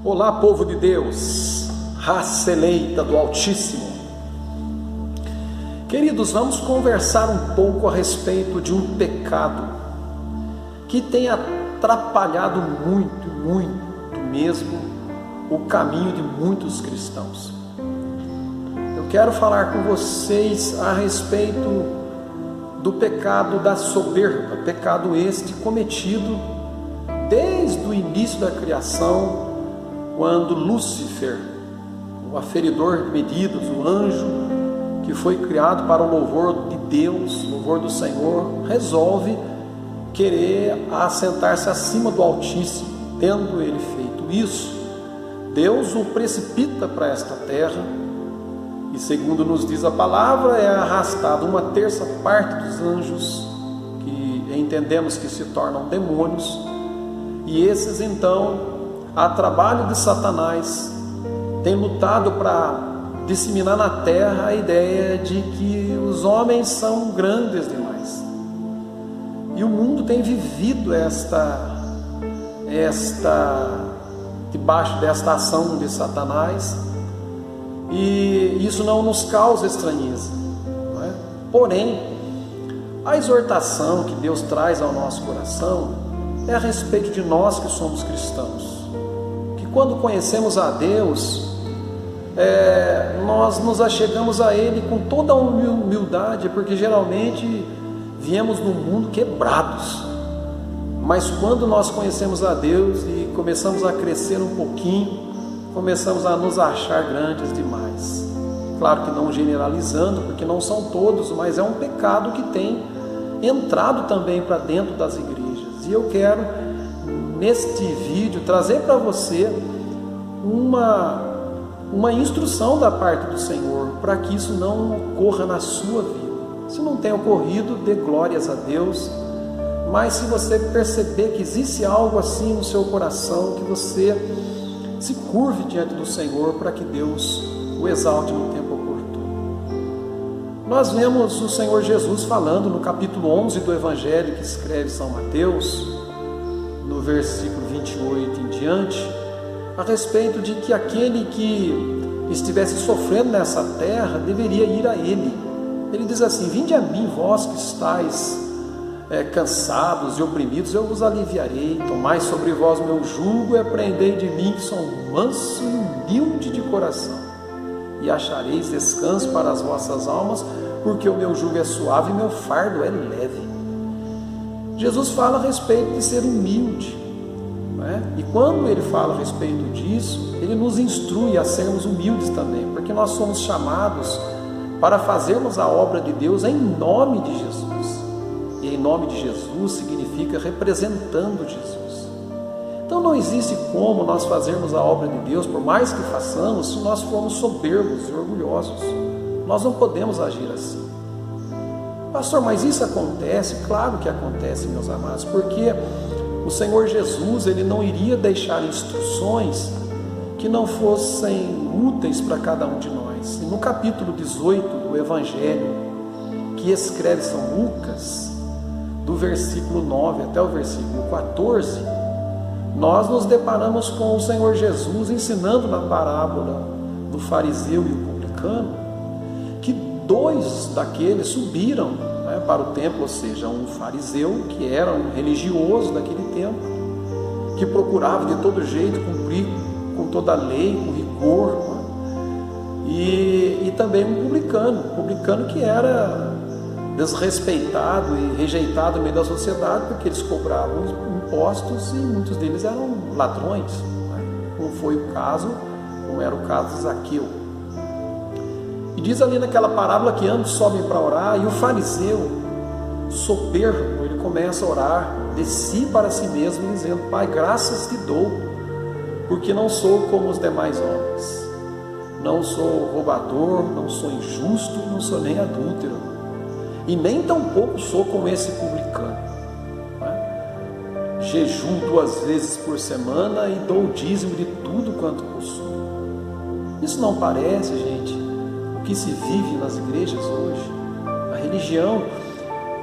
Olá, povo de Deus, raça eleita do Altíssimo. Queridos, vamos conversar um pouco a respeito de um pecado que tem atrapalhado muito mesmo o caminho de muitos cristãos. Eu quero falar com vocês a respeito do pecado da soberba, pecado este cometido desde o início da criação, quando Lúcifer, o aferidor de medidas, o anjo que foi criado para o louvor de Deus, louvor do Senhor, resolve querer assentar-se acima do Altíssimo. Tendo ele feito isso, Deus o precipita para esta terra e, segundo nos diz a palavra, é arrastado uma terça parte dos anjos, que entendemos que se tornam demônios, e esses então, a trabalho de Satanás, tem lutado para disseminar na terra a ideia de que os homens são grandes demais. E o mundo tem vivido debaixo desta ação de Satanás, e isso não nos causa estranheza, não é? Porém, a exortação que Deus traz ao nosso coração é a respeito de nós que somos cristãos. Quando conhecemos a Deus, nós nos achegamos a Ele com toda a humildade, porque geralmente viemos no mundo quebrados. Mas quando nós conhecemos a Deus e começamos a crescer um pouquinho, começamos a nos achar grandes demais. Claro que não generalizando, porque não são todos, mas é um pecado que tem entrado também para dentro das igrejas. E eu quero, neste vídeo, trazer para você uma instrução da parte do Senhor, para que isso não ocorra na sua vida. Se não tem ocorrido, dê glórias a Deus, mas se você perceber que existe algo assim no seu coração, que você se curve diante do Senhor, para que Deus o exalte no tempo oportuno. Nós vemos o Senhor Jesus falando no capítulo 11 do Evangelho que escreve São Mateus, no versículo 28 em diante, a respeito de que aquele que estivesse sofrendo nessa terra deveria ir a Ele. Ele diz assim: vinde a mim, vós que estáis cansados e oprimidos, eu vos aliviarei. Tomai sobre vós o meu jugo e aprendei de mim, que sou manso e humilde de coração, e achareis descanso para as vossas almas, porque o meu jugo é suave e meu fardo é leve. Jesus fala a respeito de ser humilde, não é? E quando ele fala a respeito disso, ele nos instrui a sermos humildes também, porque nós somos chamados para fazermos a obra de Deus em nome de Jesus. E em nome de Jesus significa representando Jesus. Então não existe como nós fazermos a obra de Deus, por mais que façamos, se nós formos soberbos e orgulhosos. Nós não podemos agir assim. Pastor, mas isso acontece? Claro que acontece, meus amados, porque o Senhor Jesus, Ele não iria deixar instruções que não fossem úteis para cada um de nós. E no capítulo 18 do Evangelho, que escreve São Lucas, do versículo 9 até o versículo 14, nós nos deparamos com o Senhor Jesus ensinando na parábola do fariseu e o publicano, que dois daqueles subiram para o templo, ou seja, um fariseu que era um religioso daquele tempo, que procurava de todo jeito cumprir com toda a lei, com rigor, e também um publicano que era desrespeitado e rejeitado no meio da sociedade, porque eles cobravam impostos e muitos deles eram ladrões, como foi o caso, como era o caso de Zaqueu. E diz ali naquela parábola que ambos sobem para orar, e o fariseu soberbo, ele começa a orar de si para si mesmo, dizendo: Pai, graças te dou, porque não sou como os demais homens, não sou roubador, não sou injusto, não sou nem adúltero, e nem tampouco sou como esse publicano. Jejuo 2 vezes por semana e dou o dízimo de tudo quanto possuo. Isso não parece, gente, o que se vive nas igrejas hoje? A religião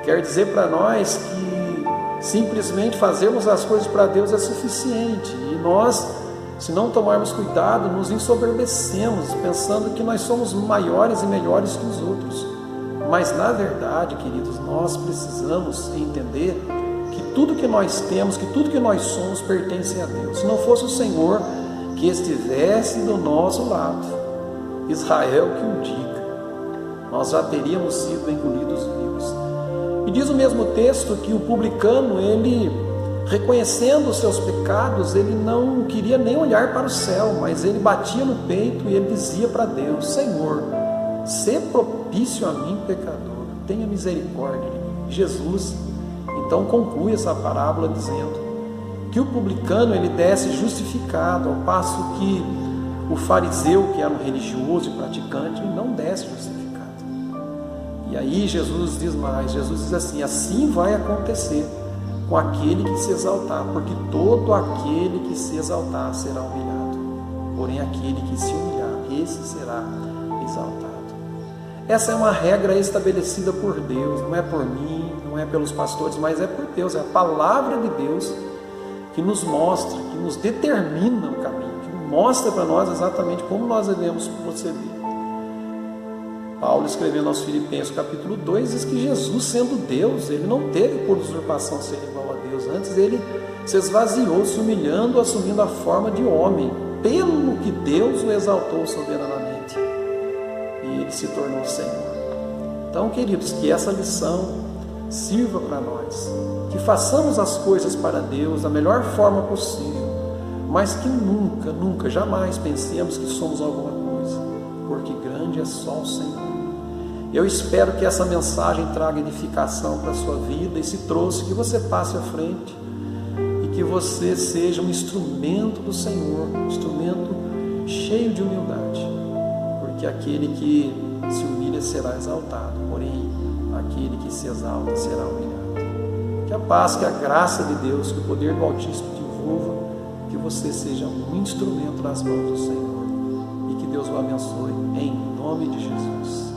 quer dizer para nós que simplesmente fazermos as coisas para Deus é suficiente, e nós Se não tomarmos cuidado, nos ensoberbecemos, pensando que nós somos maiores e melhores que os outros. Mas, na verdade, queridos, nós precisamos entender que tudo que nós temos, que tudo que nós somos, pertence a Deus. Se não fosse o Senhor que estivesse do nosso lado, Israel que o diga, nós já teríamos sido engolidos vivos. E diz o mesmo texto que o publicano, ele, reconhecendo os seus pecados, ele não queria nem olhar para o céu, mas ele batia no peito e ele dizia para Deus: Senhor, sê propício a mim, pecador, tenha misericórdia de mim. Jesus, então, conclui essa parábola dizendo que o publicano, ele desce justificado, ao passo que o fariseu, que era um religioso e praticante, ele não desce justificado. E aí Jesus diz mais, Jesus diz assim: assim vai acontecer com aquele que se exaltar, porque todo aquele que se exaltar será humilhado, porém aquele que se humilhar, esse será exaltado. Essa é uma regra estabelecida por Deus, não é por mim, não é pelos pastores, mas é por Deus, é a palavra de Deus que nos mostra, que nos determina o caminho, que mostra para nós exatamente como nós devemos proceder. Paulo, escrevendo aos Filipenses, capítulo 2, diz que Jesus, sendo Deus, ele não teve por usurpação ser igual a Deus. Antes ele se esvaziou, se humilhando, assumindo a forma de homem, pelo que Deus o exaltou soberanamente. E ele se tornou Senhor. Então, queridos, que essa lição sirva para nós, que façamos as coisas para Deus da melhor forma possível, mas que nunca, nunca, jamais pensemos que somos alguma coisa, porque grande é só o Senhor. Eu espero que essa mensagem traga edificação para a sua vida, e se trouxe, que você passe à frente e que você seja um instrumento do Senhor, um instrumento cheio de humildade, porque aquele que se humilha será exaltado, porém aquele que se exalta será humilhado. Que a paz, que a graça de Deus, que o poder do Altíssimo te envolva, que você seja um instrumento nas mãos do Senhor, e que Deus o abençoe em nome de Jesus.